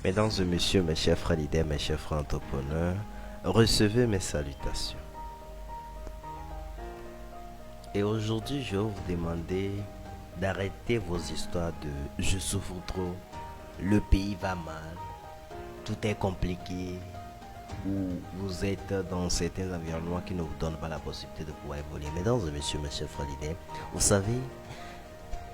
Mesdames et messieurs, mes chers frères leaders, mes chers frères entrepreneurs, recevez mes salutations. Et aujourd'hui, je vais vous demander d'arrêter vos histoires de je souffre trop, le pays va mal, tout est compliqué, ou vous êtes dans certains environnements qui ne vous donnent pas la possibilité de pouvoir évoluer. Mesdames et messieurs, mes chers frères leaders, vous savez,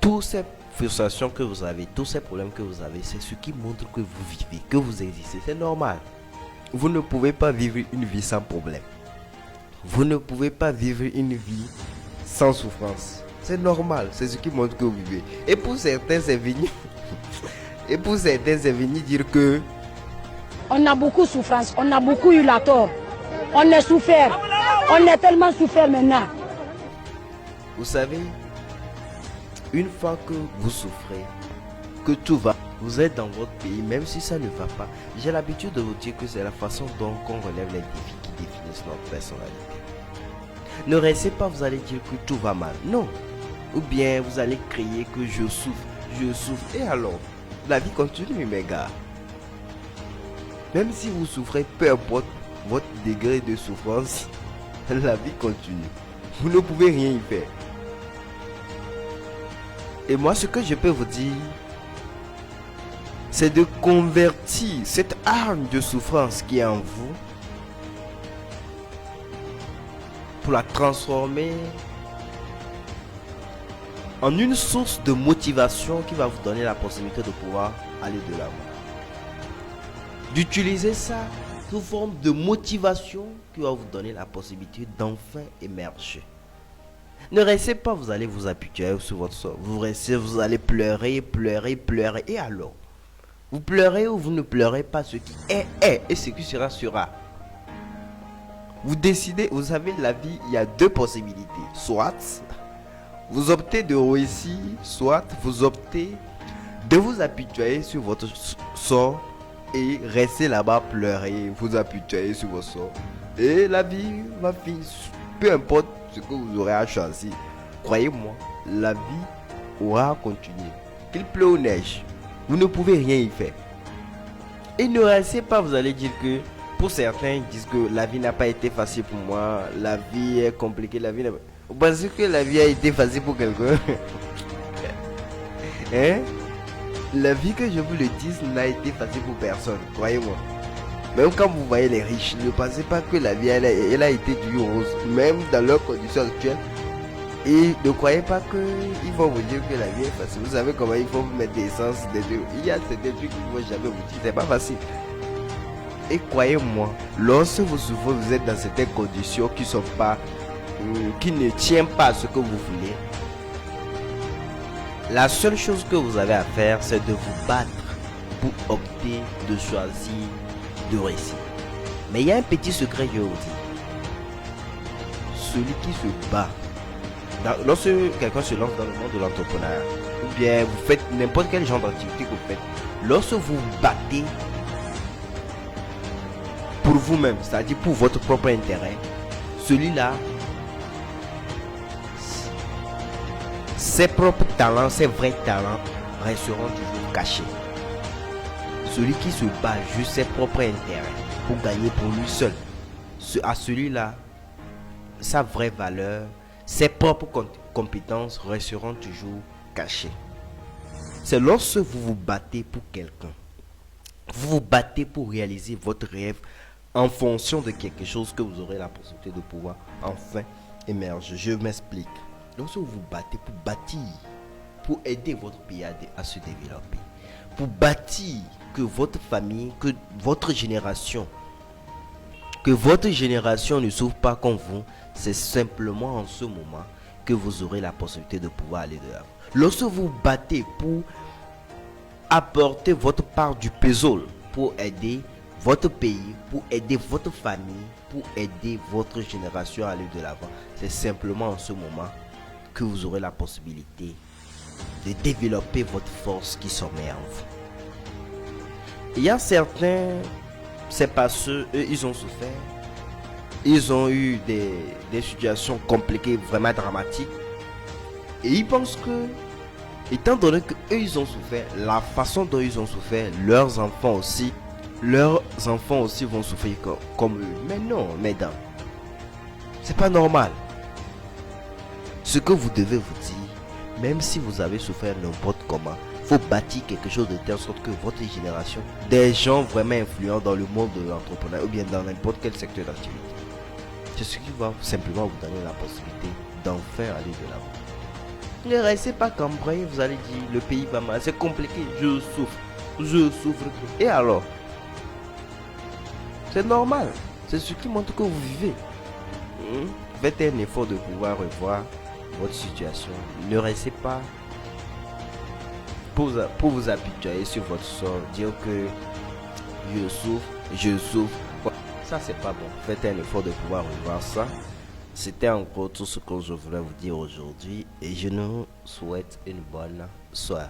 toutes ces frustrations que vous avez, tous ces problèmes que vous avez, c'est ce qui montre que vous vivez, que vous existez. C'est normal. Vous ne pouvez pas vivre une vie sans problème. Vous ne pouvez pas vivre une vie sans souffrance. C'est normal. C'est ce qui montre que vous vivez. Et pour certains, c'est venu. Et pour certains, c'est venu dire que on a beaucoup de souffrance, on a beaucoup eu la tort. On est souffert. On est tellement souffert maintenant. Vous savez, une fois que vous souffrez, que tout va, vous êtes dans votre pays, même si ça ne va pas, j'ai l'habitude de vous dire que c'est la façon dont on relève les défis qui définissent notre personnalité. Ne restez pas, vous allez dire que tout va mal. Non. Ou bien vous allez crier que je souffre. Et alors, la vie continue, mes gars. Même si vous souffrez, peu importe votre degré de souffrance, la vie continue. Vous ne pouvez rien y faire. Et moi, ce que je peux vous dire, c'est de convertir cette arme de souffrance qui est en vous pour la transformer en une source de motivation qui va vous donner la possibilité de pouvoir aller de l'avant. D'utiliser ça sous forme de motivation qui va vous donner la possibilité d'enfin émerger. Ne restez pas, vous allez vous apitoyer sur votre sort. Vous allez pleurer. Et alors? Vous pleurez ou vous ne pleurez pas, ce qui est, et ce qui sera. Vous décidez, vous savez, la vie, il y a deux possibilités. Soit vous optez de réussir, soit vous optez de vous apitoyer sur votre sort et rester là-bas pleurer, vous apitoyer sur votre sort. Et la vie va finir, peu importe ce que vous aurez à choisir. Croyez-moi, la vie aura continué. Qu'il pleut ou neige, vous ne pouvez rien y faire. Et ne restez pas, vous allez dire que pour certains ils disent que la vie n'a pas été facile pour moi, la vie est compliquée, la vie n'a pas... Vous pensez que la vie a été facile pour quelqu'un? Hein? La vie, que je vous le dise, n'a été facile pour personne, croyez-moi. Même quand vous voyez les riches, ne pensez pas que la vie elle a été dure rose, même dans leurs conditions actuelles. Et ne croyez pas qu'ils vont vous dire que la vie est facile. Vous savez comment il faut vous mettre des sens, des trucs. Il y a certains trucs qu'ils ne vont jamais vous dire, c'est pas facile. Et croyez-moi, lorsque vous souffrez, vous êtes dans certaines conditions qui ne tiennent pas à ce que vous voulez. La seule chose que vous avez à faire, c'est de vous battre pour opter de choisir de réussir. Mais il y a un petit secret, je vais vous dire. Celui qui se bat, lorsque quelqu'un se lance dans le monde de l'entrepreneuriat, ou bien vous faites n'importe quel genre d'activité que vous faites, lorsque vous vous battez pour vous-même, c'est-à-dire pour votre propre intérêt, celui-là, ses propres talents, ses vrais talents resteront toujours cachés. Celui qui se bat juste ses propres intérêts pour gagner pour lui seul, à celui-là, sa vraie valeur, ses propres compétences resteront toujours cachées. C'est lorsque vous vous battez pour quelqu'un, vous vous battez pour réaliser votre rêve en fonction de quelque chose, que vous aurez la possibilité de pouvoir enfin émerger. Je m'explique. Lorsque vous vous battez pour bâtir, pour aider votre pays à se développer, pour bâtir que votre famille, que votre génération ne souffre pas comme vous, c'est simplement en ce moment que vous aurez la possibilité de pouvoir aller de l'avant. Lorsque vous vous battez pour apporter votre part du puzzle, pour aider votre pays, pour aider votre famille, pour aider votre génération à aller de l'avant, c'est simplement en ce moment que vous aurez la possibilité de développer votre force qui sommeille en vous. Il y a certains, c'est parce qu'eux, ils ont souffert, ils ont eu des situations compliquées, vraiment dramatiques, et ils pensent que Étant donné que eux ils ont souffert, la façon dont ils ont souffert, leurs enfants aussi vont souffrir comme eux. Mais non, mesdames, c'est pas normal. Ce que vous devez vous dire, même si vous avez souffert n'importe comment, faut bâtir quelque chose de telle sorte que votre génération, des gens vraiment influents dans le monde de l'entrepreneuriat ou bien dans n'importe quel secteur d'activité, c'est ce qui va simplement vous donner la possibilité d'enfin aller de l'avant. Ne restez pas cambré, vous allez dire le pays va mal, c'est compliqué, je souffre. Et alors? C'est normal, c'est ce qui montre que vous vivez. Faites un effort de pouvoir revoir votre situation. Ne restez pas pour vous apitoyer sur votre sort, dire que je souffre. Ça c'est pas bon. Faites un effort de pouvoir revoir ça. C'était encore tout ce que je voulais vous dire aujourd'hui et je nous souhaite une bonne soirée.